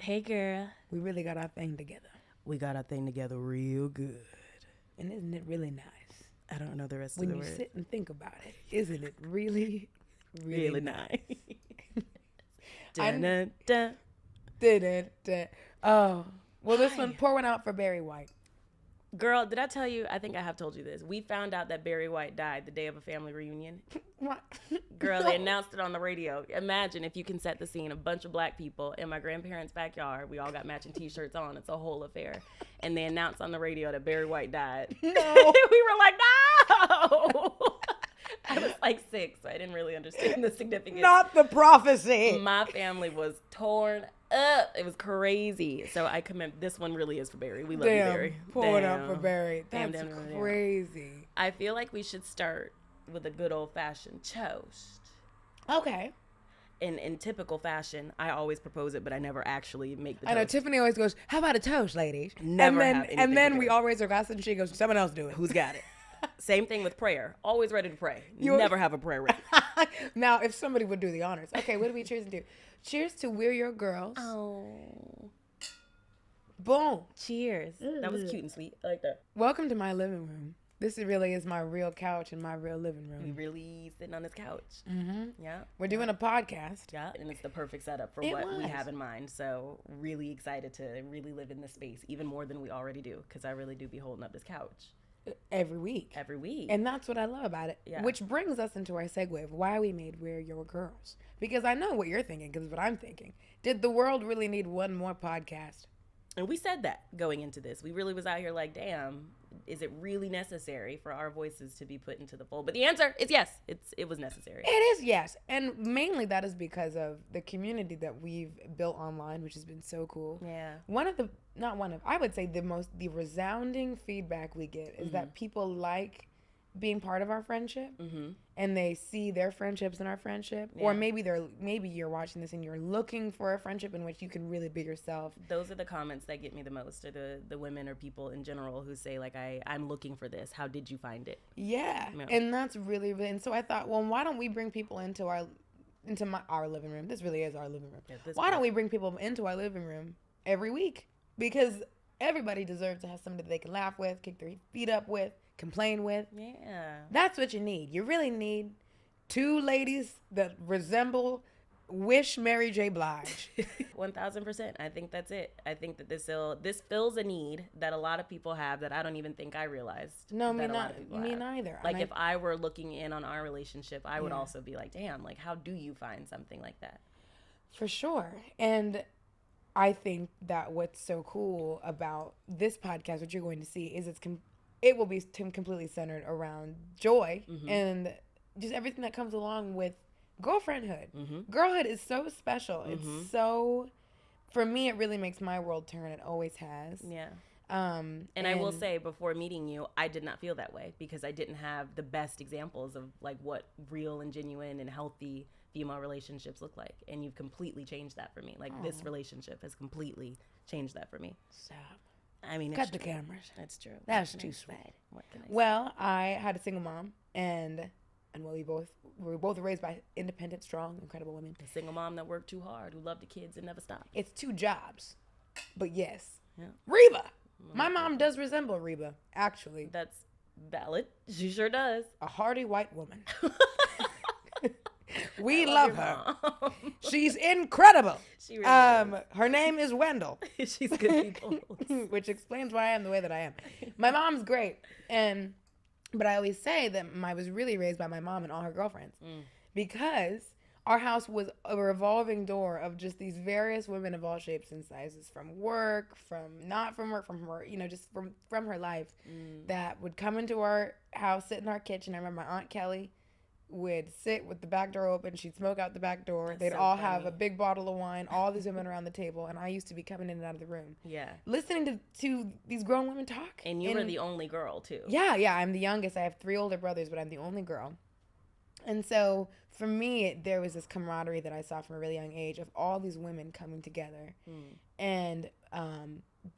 Hey, girl. We really got our thing together. We got our thing together real good. And isn't it really nice? I don't know the rest when of the you word. sit and think about it. Isn't it really, Really nice. Dun, dun, dun. Oh, well, this Hi. one, pour one out for Barry White. Girl, did I tell you? I think I have told you this. We found out that Barry White died the day of a family reunion. What? Girl, they announced it on the radio. Imagine if you can set the scene. A bunch of black people in my grandparents' backyard. We all got matching T-shirts on. It's a whole affair. And they announced on the radio that Barry White died. No. We were like, no! I was like 6, so I didn't really understand the significance. Not the prophecy. My family was torn up. It was crazy. So I commend. This one really is for Barry. We love you, Barry. Pour it out for Barry. Damn, That's damn. crazy. I feel like we should start with a good old-fashioned toast. Okay. In typical fashion, I always propose it, but I never actually make the toast. I know Tiffany always goes, "How about a toast, ladies?" Never have and anything then we prepared. all raise our glasses and she goes, "Someone else do it." Who's got it? Same thing with prayer. Always ready to pray. You- Never have a prayer ready. Now, if somebody would do the honors. Okay, what do we cheers to? Cheers to We're Your Girls. Oh. Boom. Cheers. That was cute and sweet. I like that. Welcome to my living room. This really is my real couch and my real living We room. really sitting on this couch. Mm-hmm. Yeah. We're doing a podcast. Yeah, and it's the perfect setup for It what we was. have in mind. So really excited to really live in this space, even more than we already do, because I really do be holding up this couch Every week. every week. And that's what I love about it. Yeah. Which brings us into our segue of why we made We're Your Girls. Because I know what you're thinking, because what I'm thinking. Did the world really need one more podcast? And we said that going into this. We really was out here like, damn, is it really necessary for our voices to be put into the fold? But the answer is yes. It was necessary. It is, yes. And mainly that is because of the community that we've built online, which has been so cool. Yeah. I would say the resounding feedback we get is that people like being part of our friendship, and they see their friendships in our friendship, or maybe you're watching this and you're looking for a friendship in which you can really be yourself. Those are the comments that get me the most, or the women or people in general who say like, I'm looking for this. How did you find it? Yeah. And that's really, really, and so I thought, well, why don't we bring people into our living room? This really is our living room. Yeah, Why don't we bring people into our living room every week? Because everybody deserves to have somebody that they can laugh with, kick their feet up with, complain with. Yeah. That's what you need. You really need two ladies that resemble Wish Mary J. Blige. 1000%. I think that's it. I think that this fills a need that a lot of people have that I don't even think I realized. No, me that a lot of people have. neither. Like if I were looking in on our relationship, I would also be like, damn, like how do you find something like that? For sure. And I think that what's so cool about this podcast, what you're going to see, is it will be completely centered around joy and just everything that comes along with girlfriendhood. Girlhood is so special. It's so, for me, it really makes my world turn. It always has. Yeah. And I will say, before meeting you, I did not feel that way because I didn't have the best examples of like what real and genuine and healthy female relationships look like. And you've completely changed that for me. Like this relationship has completely changed that for me. Stop. I mean, Cut the cameras. That's true. That's too sweet. What can I say? Well, I had a single mom, and we were both raised by independent, strong, incredible women. A single mom that worked too hard, who loved the kids and never stopped. It's 2 jobs, but yes. Yeah. Reba. My mom does resemble Reba, actually. That's valid. She sure does. A hardy white woman. We love her. She's incredible. She really Her name is Wendell, is. She's good people. which explains why I am the way that I am. My mom's great, but I always say that I was really raised by my mom and all her girlfriends because our house was a revolving door of just these various women of all shapes and sizes, from work, from her, just from her life, that would come into our house, sit in our kitchen. I remember my Aunt Kelly would sit with the back door open. She'd smoke out the back door. They'd all have a big bottle of wine, all these women around the table, and I used to be coming in and out of the room. Yeah. Listening to these grown women talk. And you were the only girl, too. Yeah, I'm the youngest. I have 3 older brothers, but I'm the only girl. And so for me, there was this camaraderie that I saw from a really young age of all these women coming together and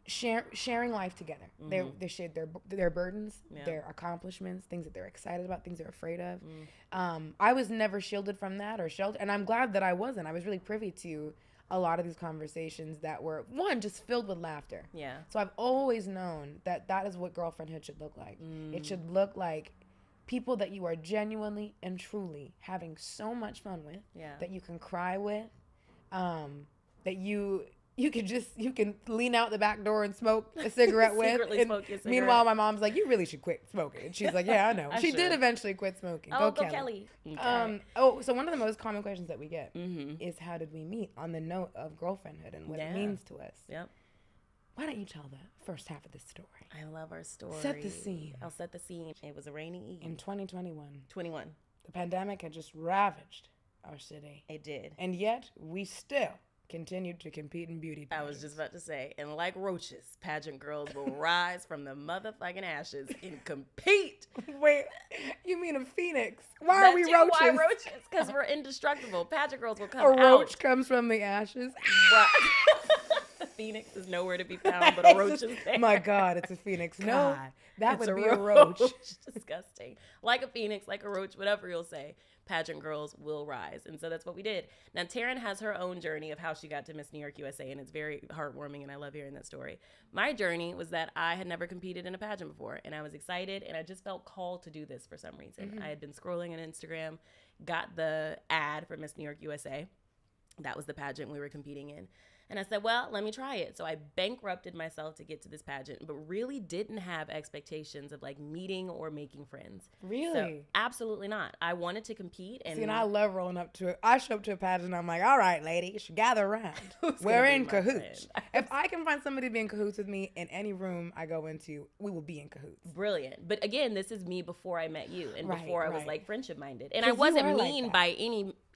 sharing life together. They shared their burdens, their accomplishments, things that they're excited about, things they're afraid of. I was never shielded from that or sheltered, and I'm glad that I wasn't. I was really privy to a lot of these conversations that were, one, just filled with laughter. Yeah. So I've always known that that is what girlfriendhood should look like. It should look like people that you are genuinely and truly having so much fun with, that you can cry with, that you can lean out the back door and smoke a cigarette with. Secretly smoke your cigarette. Meanwhile, my mom's like, you really should quit smoking. And she's like, yeah, I know. She did eventually quit smoking. Oh, go Kelly. Okay. So one of the most common questions that we get is, how did we meet, on the note of girlfriendhood and what it means to us. Yep. Why don't you tell the first half of this story? I love our story. Set the scene. I'll set the scene. It was a rainy eve. In 2021. 21. The pandemic had just ravaged our city. It did. And yet, we still continued to compete in beauty pageants. I was just about to say, and like roaches, pageant girls will rise from the motherfucking ashes and compete. Wait, you mean a phoenix? Why are we roaches? Why roaches? Because we're indestructible. Pageant girls will come out. A roach comes from the ashes. Right. The phoenix is nowhere to be found, but a roach is there. My God, it's a phoenix. God, no, that would be a roach. Disgusting. Like a phoenix, like a roach, whatever you'll say. Pageant girls will rise. And so that's what we did. Now, Taryn has her own journey of how she got to Miss New York USA, and it's very heartwarming, and I love hearing that story. My journey was that I had never competed in a pageant before, and I was excited, and I just felt called to do this for some reason. I had been scrolling on Instagram, got the ad for Miss New York USA. That was the pageant we were competing in. And I said, well, let me try it. So I bankrupted myself to get to this pageant, but really didn't have expectations of like meeting or making friends. Really? So, absolutely not. I wanted to compete. And see, and I love rolling up to it. I show up to a pageant and I'm like, all right, ladies, gather around. We're in cahoots. If I can find somebody to be in cahoots with me in any room I go into, we will be in cahoots. Brilliant. But again, this is me before I met you and before I was like friendship minded. And I 'Cause wasn't you are mean like by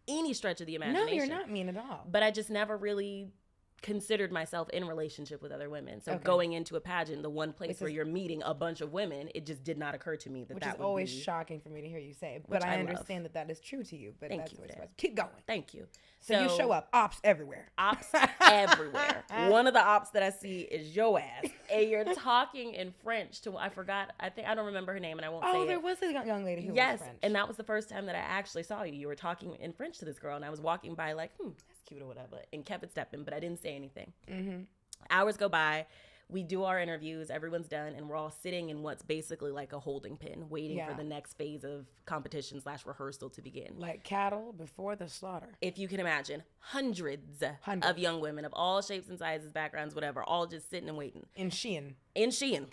any stretch of the imagination. No, you're not mean at all. But I just never really considered myself in relationship with other women. So going into a pageant, the one place where you're meeting a bunch of women, it just did not occur to me that which that is would always be shocking for me to hear you say. But I understand that is true to you. But Thank that's you, what it's Dad. about. Keep going. Thank you. So you show up, ops everywhere. Ops everywhere. One of the ops that I see is your ass. And you're talking in French to, I don't remember her name and I won't say it. Oh, there was a young lady who was French. And that was the first time that I actually saw you. You were talking in French to this girl and I was walking by like, that's cute or whatever, and kept it stepping, but I didn't say anything. Hours go by. We do our interviews, everyone's done, and we're all sitting in what's basically like a holding pen, waiting for the next phase of competition / rehearsal to begin. Like cattle before the slaughter. If you can imagine, hundreds of young women of all shapes and sizes, backgrounds, whatever, all just sitting and waiting. In Shein. In Shein.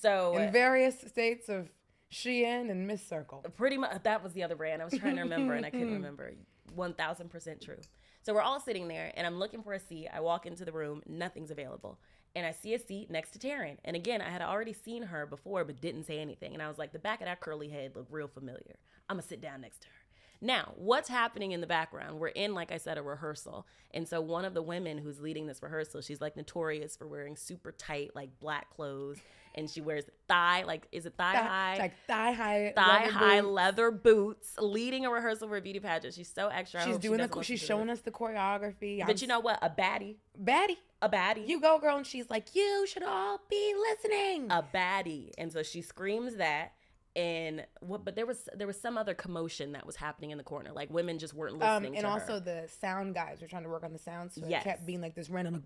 So in various states of Shein and Miss Circle. Pretty much, that was the other brand. I was trying to remember and I couldn't remember. 1000% true. So we're all sitting there and I'm looking for a seat. I walk into the room, nothing's available. And I see a seat next to Taryn. And again, I had already seen her before, but didn't say anything. And I was like, the back of that curly head looked real familiar. I'm gonna sit down next to her. Now, what's happening in the background? We're in, like I said, a rehearsal. And so one of the women who's leading this rehearsal, she's like notorious for wearing super tight, like black clothes. And she wears thigh high? Like thigh high leather boots, leading a rehearsal for a beauty pageant. She's so extra. She's showing us the choreography. But you know what? A baddie. A baddie. You go, girl. And she's like, you should all be listening. A baddie. And so she screams that. But there was some other commotion that was happening in the corner. Like women just weren't listening to her. And also the sound guys were trying to work on the sound. So it kept being like this random.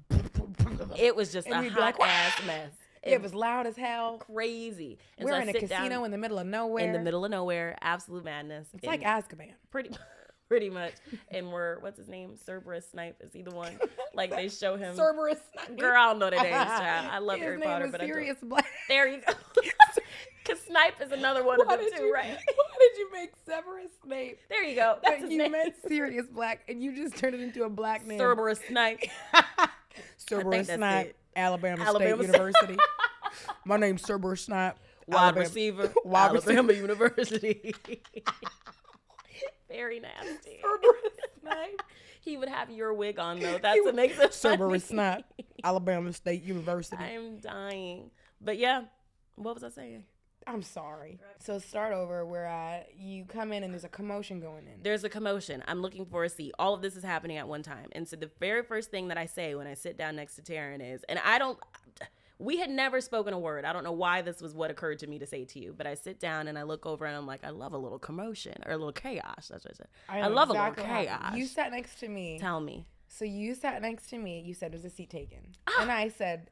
It was just a hot ass mess. It was loud as hell. Crazy. And we're in a casino in the middle of nowhere. In the middle of nowhere. Absolute madness. It's like Azkaban. Pretty much. And what's his name? Cerberus Snipe. Is he the one? Like they show him. Cerberus Snipe. Girl, I don't know their names, child. I love Harry Potter, but Sirius Black. There you go. Because Snipe is another one of them too, right? Why did you make Severus Snape? There you go. That's his name. You meant Sirius Black, and you just turned it into a black name. Cerberus Snipe. Cerberus Snipe, Alabama State University. My name's Cerberus Snipe. Wide receiver. Alabama University. Very nasty. Cerberus Snipe. He would have your wig on though. That's what makes it funny. Cerberus Snipe, Alabama State University. I'm dying. But yeah, what was I saying? I'm sorry. So start over where you come in and there's a commotion going in. There's a commotion. I'm looking for a seat. All of this is happening at one time. And so the very first thing that I say when I sit down next to Taryn is, and We had never spoken a word. I don't know why this was what occurred to me to say to you, but I sit down and I look over and I'm like, I love a little commotion or a little chaos. That's what I said. I love exactly a little chaos. You sat next to me. Tell me. So you sat next to me. You said, "Was the seat taken?" And I said,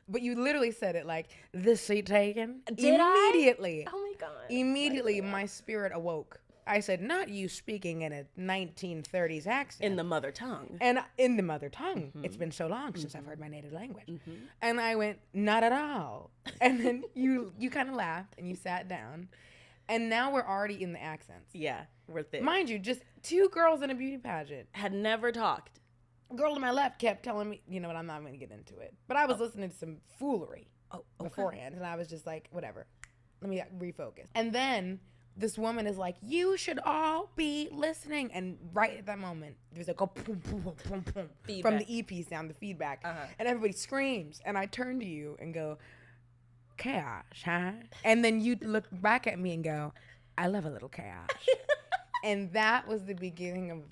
but you literally said it like, "This seat taken?" Did immediately. Oh my God. Immediately, my spirit awoke. I said, "Not you speaking in a 1930s accent." In the mother tongue. And in the mother tongue. It's been so long since I've heard my native language. And I went, "Not at all." And then you kind of laughed and you sat down. And now we're already in the accents. Yeah, we're thick. Mind you, just two girls in a beauty pageant. Had never talked. Girl to my left kept telling me, you know what, I'm not going to get into it. But I was listening to some foolery beforehand. And I was just like, whatever. Let me refocus. And then this woman is like, "You should all be listening." And right at that moment, there's like a boom, boom, boom, boom, boom from the EP sound, the feedback. And everybody screams. And I turn to you and go, "Chaos, huh?" And then you look back at me and go, "I love a little chaos." And that was the beginning of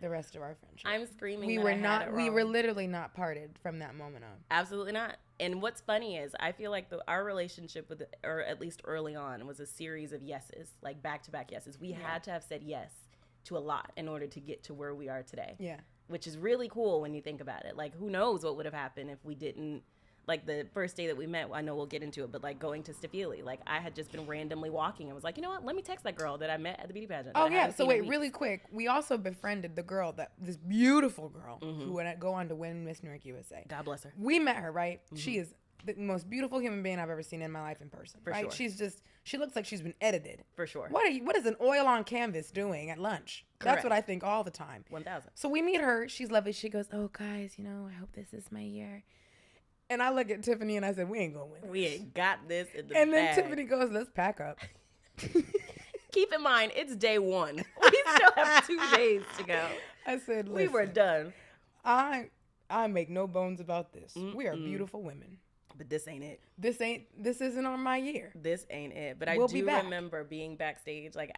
the rest of our friendship. I'm screaming. We were literally not parted from that moment on. Absolutely not. And what's funny is I feel like our relationship with, or at least early on, was a series of yeses, like back-to-back yeses. We had to have said yes to a lot in order to get to where we are today. Yeah. Which is really cool when you think about it. Like, who knows what would have happened if we didn't, like the first day that we met, I know we'll get into it, but like going to Stafili, like I had just been randomly walking and was like, you know what, let me text that girl that I met at the beauty pageant. Oh yeah, so wait, really quick, we also befriended the girl, this beautiful girl who would go on to win Miss New York USA. God bless her. We met her, right? She is the most beautiful human being I've ever seen in my life in person. For right? sure. She looks like she's been edited. For sure. What is an oil on canvas doing at lunch? Correct. That's what I think all the time. 1,000. So we meet her. She's lovely. She goes, "Oh guys, I hope this is my year." And I look at Tiffany and I said, "We ain't gonna win. We ain't got this in the And bag." then Tiffany goes, "Let's pack up." Keep in mind, it's day one. We still have 2 days to go. I said, "Listen, we were done. I make no bones about this. We are beautiful women. But this ain't it. This isn't on my year. This ain't it. But I do remember being backstage, like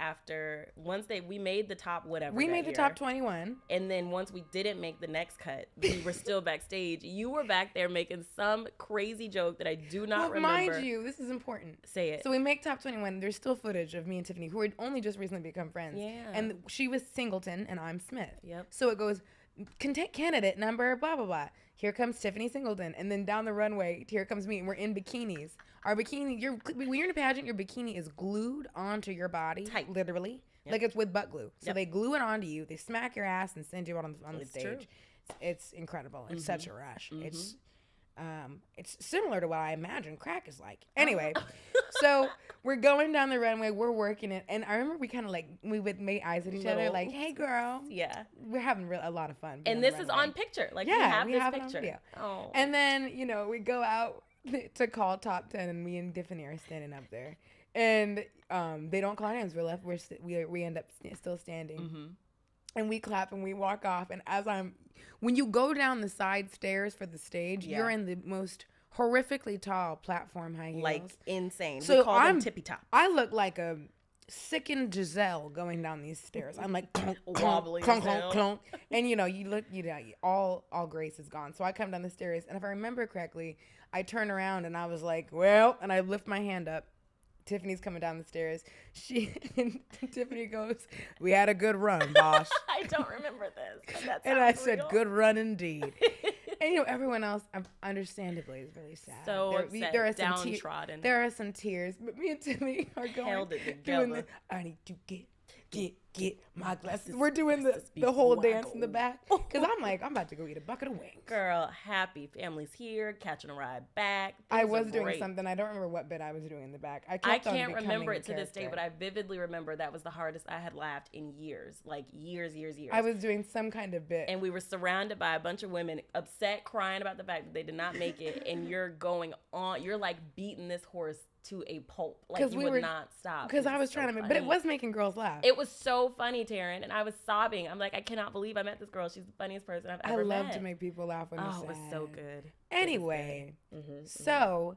we made the top whatever. We made the top 21. And then once we didn't make the next cut, we were still backstage. You were back there making some crazy joke that I do not remember. Mind you, this is important. Say it. So we make top 21. There's still footage of me and Tiffany, who had only just recently become friends. Yeah. And she was Singleton and I'm Smith. Yep. So it goes, candidate number, blah, blah, blah. Here comes Tiffany Singleton. And then down the runway, here comes me. And we're in bikinis. Our bikini, when you're in a pageant, your bikini is glued onto your body. Tight. Literally. Yep. Like it's with butt glue. So they glue it onto you. They smack your ass and send you out on the stage. True. It's incredible. It's such a rush. It's similar to what I imagine crack is like. Anyway, so we're going down the runway. We're working it. And I remember we kind of we would make eyes at each other like, "Hey, girl." Yeah. We're having a lot of fun. And this is on picture. Like, yeah, we have this picture. Oh. And then, we go out to call top 10 and me and Tiffany are standing up there. And they don't call our names. We're left. We end up still standing. And we clap and we walk off. And when you go down the side stairs for the stage, you're in the most horrifically tall platform high heels. Like insane. So we call them tippy top. I look like a sickened Giselle going down these stairs. I'm like wobbly, clunk, clunk, clunk. And you look, all grace is gone. So I come down the stairs, and if I remember correctly, I turn around and I was like, "Well," and I lift my hand up. Tiffany's coming down the stairs. Tiffany goes, "We had a good run, boss." I don't remember this. And I said, "Good run indeed." And everyone else, understandably, is really sad. So upset, there are downtrodden. There are some tears, but me and Tiffany are held it together. I need to get my glasses. We're doing the whole dance in the back because I'm like, I'm about to go eat a bucket of wings. Girl, happy family's here, catching a ride back. I was doing something. I don't remember what bit I was doing in the back. I can't remember it to this day, but I vividly remember that was the hardest I had laughed in years, like years. I was doing some kind of bit. And we were surrounded by a bunch of women, upset, crying about the fact that they did not make it. And you're going on, you're like beating this horse to a pulp. Like you would not stop. Because I was trying to, but it was making girls laugh. It was so funny, Taryn, and I was sobbing. I'm like, I cannot believe I met this girl. She's the funniest person I've ever met. I love to make people laugh when they're sad. It was so good. Anyway, so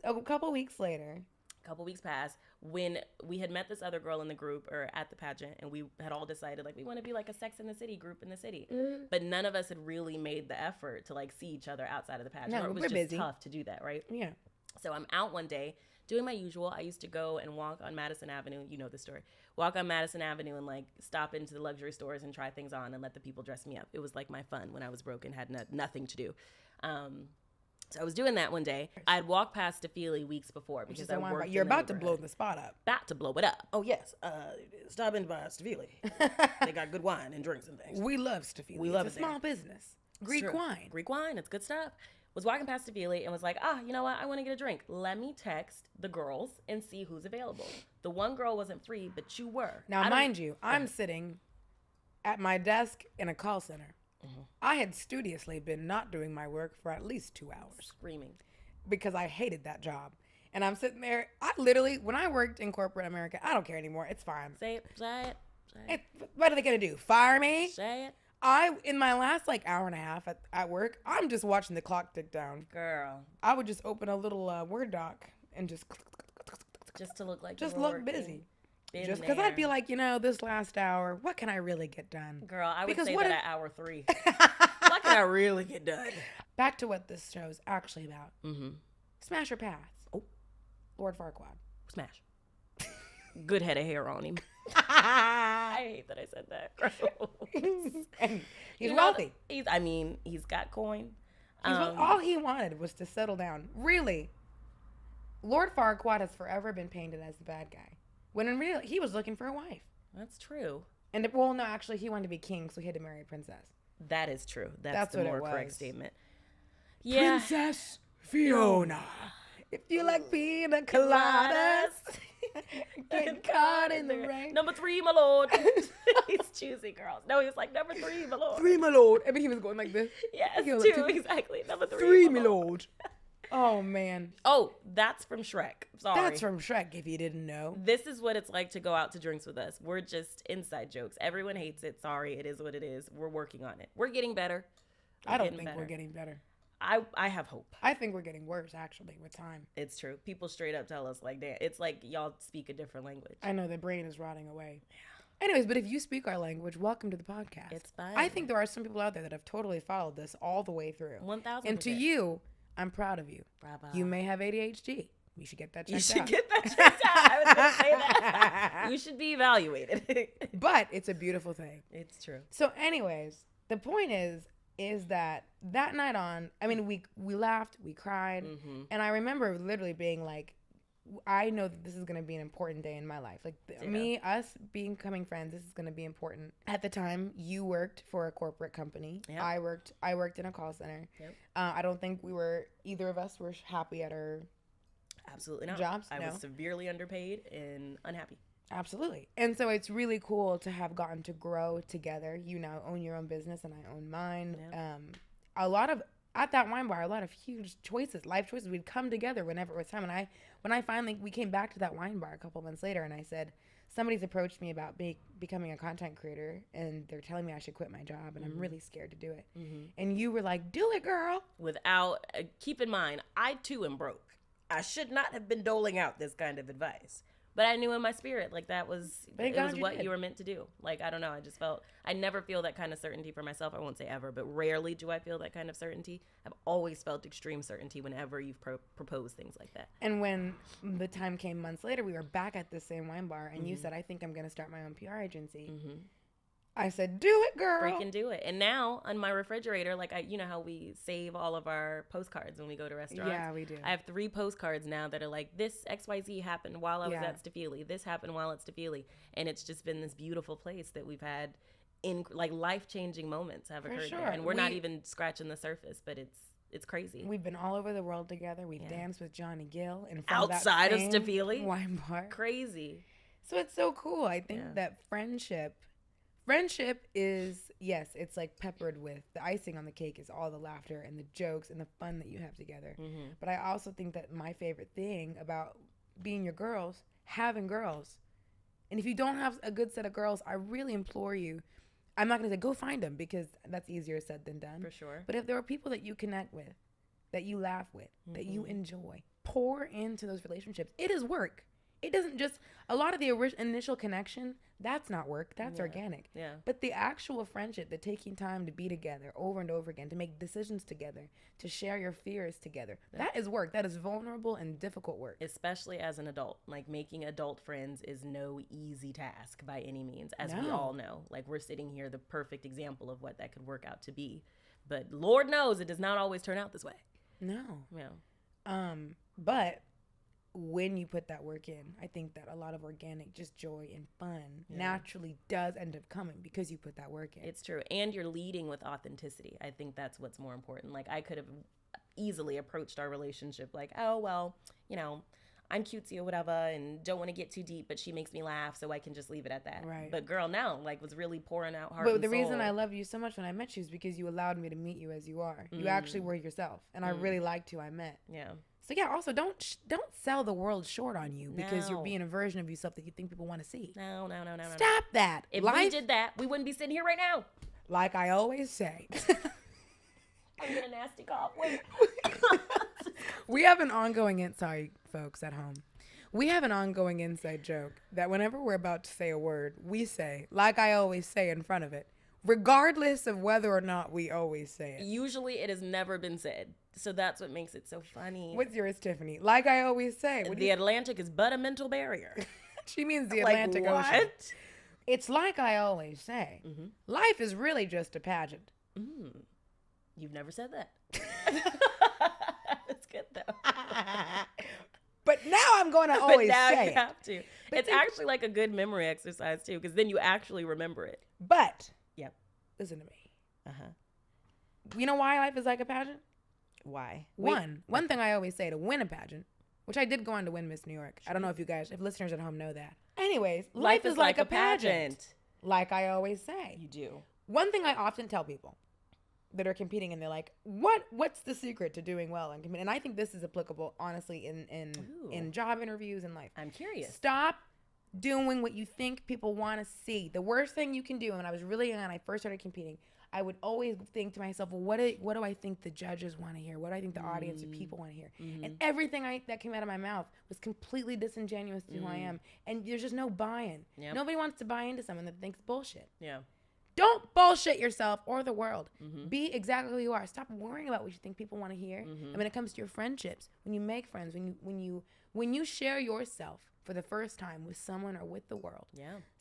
a couple weeks later, A couple weeks passed when we had met this other girl in the group or at the pageant, and we had all decided like we want to be like a Sex in the City group in the city. Mm-hmm. But none of us had really made the effort to like see each other outside of the pageant. No, it was we're just busy. tough to do that, right? Yeah. So I'm out one day doing my usual. I used to go and walk on Madison Avenue. You know the story. Walk on Madison Avenue and like stop into the luxury stores and try things on and let the people dress me up. It was like my fun when I was broke and had nothing to do. So I was doing that one day. I had walked past Stefili weeks before because I worked. You're about to blow the spot up. About to blow it up. Oh yes. Stop in by Stefili. They got good wine and drinks and things. We love Stefili. We love it's a small business. Greek wine. Greek wine. It's good stuff. Was walking past Stefili and was like, you know what? I want to get a drink. Let me text the girls and see who's available. The one girl wasn't free, but you were. Now, mind you, I'm sitting at my desk in a call center. Mm-hmm. I had studiously been not doing my work for at least 2 hours. Screaming. Because I hated that job. And I'm sitting there. I literally, when I worked in corporate America, I don't care anymore. It's fine. Say it. What are they going to do? Fire me? Say it. In my last like hour and a half at work, I'm just watching the clock tick down. Girl. I would just open a little Word doc and just to look like just look busy. Just because I'd be like, this last hour, what can I really get done? Girl, I would say that at hour 3. What can I really get done? Back to what this show's actually about. Mm-hmm. Smash or pass? Oh. Lord Farquaad. Smash. Good head of hair on him. I hate that I said that. He's wealthy. He's got coin. All he wanted was to settle down. Really. Lord Farquaad has forever been painted as the bad guy. When in real, he was looking for a wife. That's true. And no, actually, he wanted to be king, so he had to marry a princess. That is true. That's the more correct statement. Yeah. Princess Fiona. If you like pina coladas, get caught in the rain. Number 3, my lord. He's choosy girls. No, he was like, number 3, my lord. 3, my lord. I mean, he was going like this. Yes, 2, exactly. Number 3, 3, my lord. Oh, man. Oh, that's from Shrek. Sorry. That's from Shrek, if you didn't know. This is what it's like to go out to drinks with us. We're just inside jokes. Everyone hates it. Sorry, it is what it is. We're working on it. We're getting better. I don't think we're getting better. I have hope. I think we're getting worse, actually, with time. It's true. People straight up tell us, like, damn, it's like y'all speak a different language. I know, the brain is rotting away. Yeah. Anyways, but if you speak our language, welcome to the podcast. It's fine. I think there are some people out there that have totally followed this all the way through. 1,000%. And to you, I'm proud of you. Bravo. You may have ADHD. You should get that checked out. You should get that checked out. I was going to say that. You should be evaluated. But it's a beautiful thing. It's true. So anyways, the point is that night on, I mean, we laughed, we cried. Mm-hmm. And I remember literally being like, I know that this is going to be an important day in my life. Like us becoming friends, this is going to be important. At the time, you worked for a corporate company. Yep. I worked in a call center. Yep. I don't think either of us were happy at our absolutely not jobs. I was severely underpaid and unhappy. Absolutely. And so it's really cool to have gotten to grow together. You now own your own business and I own mine. Yep. At that wine bar, a lot of huge choices, life choices, we'd come together whenever it was time. And when I finally, we came back to that wine bar a couple months later and I said, somebody's approached me about becoming a content creator and they're telling me I should quit my job and I'm really scared to do it. Mm-hmm. And you were like, do it, girl. Keep in mind, I too am broke. I should not have been doling out this kind of advice. But I knew in my spirit, like it was what you were meant to do. Like, I don't know. I just I never feel that kind of certainty for myself. I won't say ever, but rarely do I feel that kind of certainty. I've always felt extreme certainty whenever you've proposed things like that. And when the time came months later, we were back at the same wine bar and you said, I think I'm going to start my own PR agency. Mm-hmm. I said, do it, girl. Freaking do it. And now on my refrigerator, like you know how we save all of our postcards when we go to restaurants? Yeah, we do. I have 3 postcards now that are like, this XYZ happened while I was at Stefili. This happened while at Stefili. And it's just been this beautiful place that we've had in like life-changing moments have occurred there. And we're not even scratching the surface, but it's crazy. We've been all over the world together. We've danced with Johnny Gill in outside of Stefili wine bar. Crazy. So it's so cool. I think that friendship is, yes, it's like peppered with the icing on the cake is all the laughter and the jokes and the fun that you have together. Mm-hmm. But I also think that my favorite thing about being your girls, having girls, and if you don't have a good set of girls, I really implore you, I'm not going to say go find them because that's easier said than done. For sure. But if there are people that you connect with, that you laugh with, that you enjoy, pour into those relationships. It is work. It doesn't just, a lot of the initial connection, that's not work. That's organic. Yeah. But the actual friendship, the taking time to be together over and over again, to make decisions together, to share your fears together, that is work. That is vulnerable and difficult work. Especially as an adult. Like, making adult friends is no easy task by any means, as we all know. Like, we're sitting here, the perfect example of what that could work out to be. But Lord knows it does not always turn out this way. No. Yeah. But when you put that work in, I think that a lot of organic, just joy and fun naturally does end up coming because you put that work in. It's true. And you're leading with authenticity. I think that's what's more important. Like, I could have easily approached our relationship like, oh, well, you know, I'm cutesy or whatever and don't want to get too deep, but she makes me laugh, so I can just leave it at that. Right. But girl, now, like, was really pouring out heart But and the soul. reason I love you so much when I met you is because you allowed me to meet you as you are. You actually were yourself. And I really liked who I met. Yeah. So yeah, also don't sell the world short on you because you're No. being a version of yourself that you think people want to see. No. Stop that. If we did that, we wouldn't be sitting here right now. Like I always say. I'm gonna nasty cough. Wait. We have an ongoing sorry, folks at home. We have an ongoing inside joke that whenever we're about to say a word, we say, like I always say in front of it, regardless of whether or not we always say it. Usually it has never been said. So that's what makes it so funny. What's yours, Tiffany? Like I always say. The Atlantic is but a mental barrier. She means the Atlantic like, Ocean. what? It's like I always say. Mm-hmm. Life is really just a pageant. You've never said that. That's good though. But now I'm going to always but now say you it. have to. It's actually like a good memory exercise too, because then you actually remember it. But Yep. listen to me. Uh-huh. You know why life is like a pageant? Why? One thing I always say to win a pageant, which I did go on to win Miss New York. I don't know if listeners at home know that. Anyways, life is like a pageant. Like I always say. You do. One thing I often tell people that are competing and they're like, what's the secret to doing well and competing? And I think this is applicable, honestly, in job interviews and life. I'm curious. Stop doing what you think people want to see. The worst thing you can do, and when I was really young and I first started competing, I would always think to myself, well, what do I think the judges want to hear? What do I think the audience or people want to hear? And everything that came out of my mouth was completely disingenuous to who I am. And there's just no buy-in. Yep. Nobody wants to buy into someone that thinks bullshit. Yeah. Don't bullshit yourself or the world. Be exactly who you are. Stop worrying about what you think people want to hear. And when it comes to your friendships, when you make friends, when you share yourself for the first time with someone or with the world,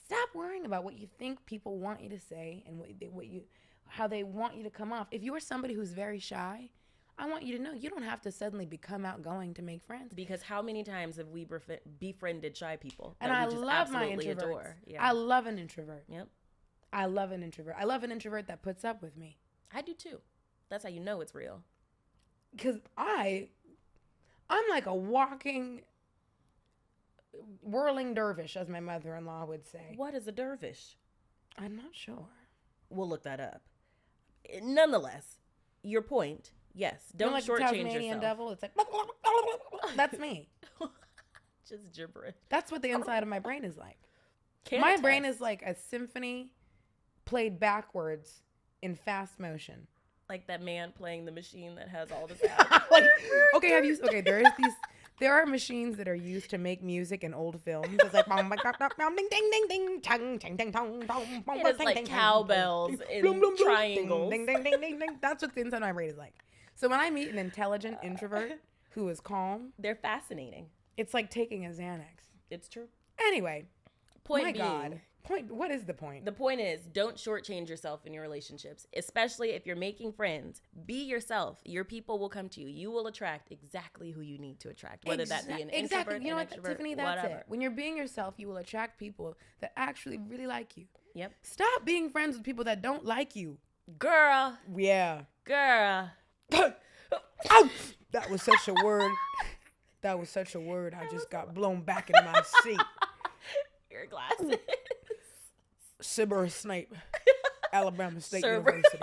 stop worrying about what you think people want you to say and how they want you to come off. If you're somebody who's very shy, I want you to know you don't have to suddenly become outgoing to make friends. Because how many times have we befriended shy people? And I love my introverts. Yeah. I love an introvert. Yep. I love an introvert. I love an introvert that puts up with me. I do too. That's how you know it's real. Because I'm like a walking, whirling dervish, as my mother-in-law would say. What is a dervish? I'm not sure. We'll look that up. Nonetheless, your point, yes. Don't like shortchange Tasmanian yourself. devil. It's like, that's me. Just gibberish. That's what the inside of my brain is like. My brain is like a symphony played backwards in fast motion. Like that man playing the machine that has all the sound. There are machines that are used to make music in old films. It's like ding ding ding ding chang chang ding tong tong. It's like cowbells in triangles. Ding ding ding ding ding. That's what the inside of my brain is like. So when I meet an intelligent introvert who is calm, they're fascinating. It's like taking a Xanax. It's true. Anyway, What is the point? The point is, don't shortchange yourself in your relationships, especially if you're making friends. Be yourself. Your people will come to you. You will attract exactly who you need to attract, whether that be an introvert, you know an what, extrovert, Tiffany, that's whatever. it. When you're being yourself, you will attract people that actually really like you. Yep. Stop being friends with people that don't like you. Girl. Yeah. Girl. Ow! That was such a word. That was such a word. I just got blown back into my seat. Your glasses. Severus Snape, Alabama State University.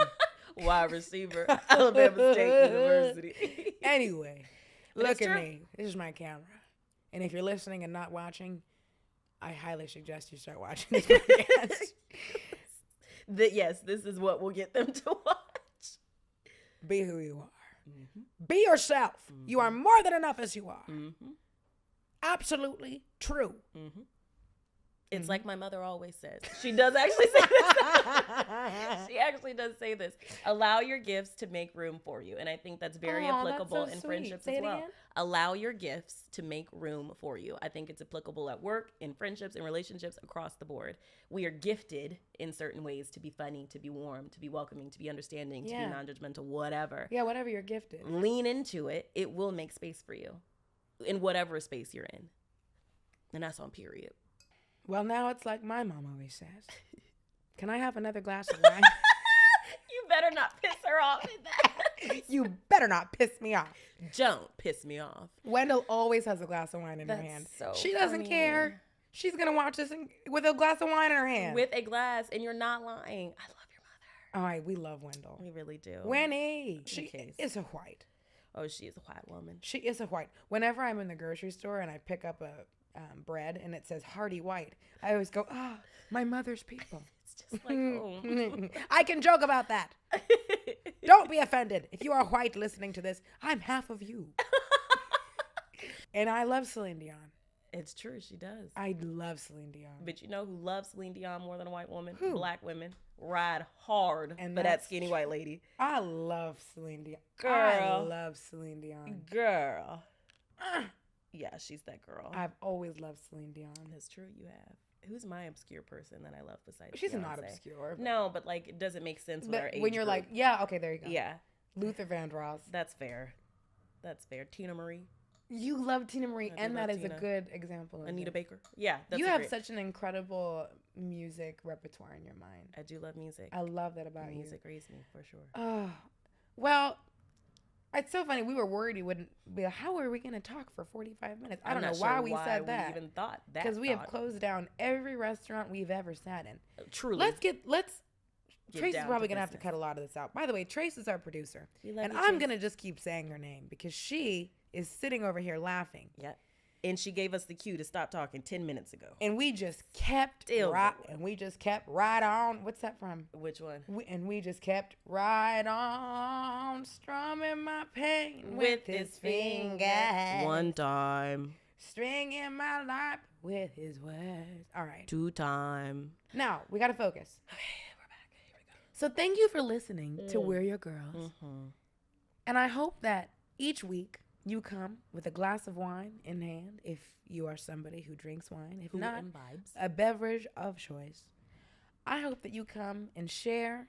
Wide receiver, Alabama State University. Anyway, look at me. This is my camera. And if you're listening and not watching, I highly suggest you start watching this podcast. Yes, this is what will get them to watch. Be who you are. Be yourself. You are more than enough as you are. Absolutely true. It's like my mother always says. She does actually say this. She actually does say this. Allow your gifts to make room for you. And I think that's very applicable in friendships as well. Allow your gifts to make room for you. I think it's applicable at work, in friendships, in relationships, across the board. We are gifted in certain ways to be funny, to be warm, to be welcoming, to be understanding, to be non-judgmental, whatever. Yeah, whatever you're gifted. Lean into it. It will make space for you in whatever space you're in. And that's on period. Well, now it's like my mom always says. Can I have another glass of wine? You better not piss her off in that. You better not piss me off. Don't piss me off. Wendell always has a glass of wine in her hand. So she doesn't care. She's going to watch this with a glass of wine in her hand. With a glass, and you're not lying. I love your mother. All right, we love Wendell. We really do. Winnie. She is a white. Oh, she is a white woman. She is a white. Whenever I'm in the grocery store and I pick up a bread and it says Hearty White, I always go, my mother's people. It's just like, oh. I can joke about that. Don't be offended. If you are white listening to this, I'm half of you. And I love Celine Dion. It's true, she does. I love Celine Dion. But you know who loves Celine Dion more than a white woman? Who? Black women. Ride hard for that skinny white lady. I love Celine Dion. Girl. I love Celine Dion. Girl. Yeah, she's that girl. I've always loved Celine Dion. That's true, you have. Who's my obscure person that I love besides She's Beyonce? not obscure. No, but like it doesn't make sense with our age when you're group. like, yeah, okay, there you go. Yeah. Luther Vandross. That's fair. That's fair. Tina Marie. You love Tina Marie, and that is Tina. a good example of Anita it. Baker. Yeah. That's you have such an incredible music repertoire in your mind. I do love music. I love that about you. Music raised me, for sure. Oh, well, it's so funny. We were worried he wouldn't be like, how are we going to talk for 45 minutes? I don't know why we said that. We even thought that. Because we have closed down every restaurant we've ever sat in. Truly. Trace is probably going to have to cut a lot of this out. By the way, Trace is our producer. And I'm going to just keep saying her name because she is sitting over here laughing. Yeah. And she gave us the cue to stop talking 10 minutes ago. And we just kept right on. What's that from? Which one? We just kept right on, strumming my pain with his fingers. One time. Stringing my life with his words. All right. 2 times. Now, we got to focus. Okay, we're back. Here we go. So thank you for listening to We're Your Girls. And I hope that each week you come with a glass of wine in hand if you are somebody who drinks wine. If not, imbibes a beverage of choice. I hope that you come and share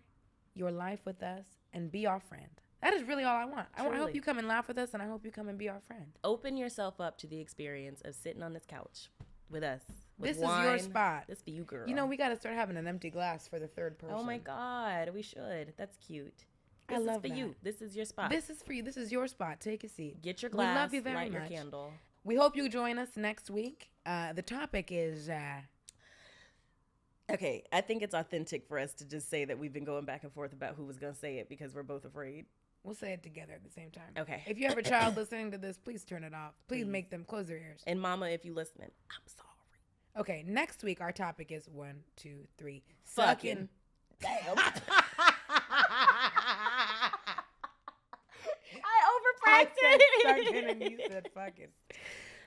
your life with us and be our friend. That is really all I want. I hope you come and laugh with us, and I hope you come and be our friend. Open yourself up to the experience of sitting on this couch with us. With this wine. is your spot. This for you, girl. You know, we got to start having an empty glass for the third person. Oh, my God. We should. That's cute. This I love is for you. This is your spot. This is for you. This is your spot. Take a seat. Get your glass. We love you very light much. your candle. We hope you join us next week. The topic is... Okay, I think it's authentic for us to just say that we've been going back and forth about who was going to say it because we're both afraid. We'll say it together at the same time. Okay. If you have a child listening to this, please turn it off. Please make them close their ears. And Mama, if you listening, I'm sorry. Okay, next week our topic is 1, 2, 3. Fucking. Damn. I said sucking and you said fucking.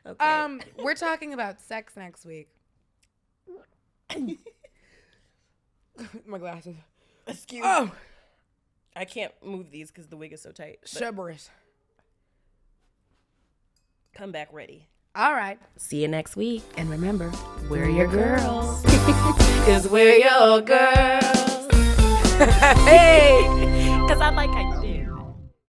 Okay. We're talking about sex next week. My glasses. Excuse me. I can't move these because the wig is so tight. Shubberish. Come back ready. All right. See you next week. And remember, we're your girls. Because we're your girls. Hey. Because I like how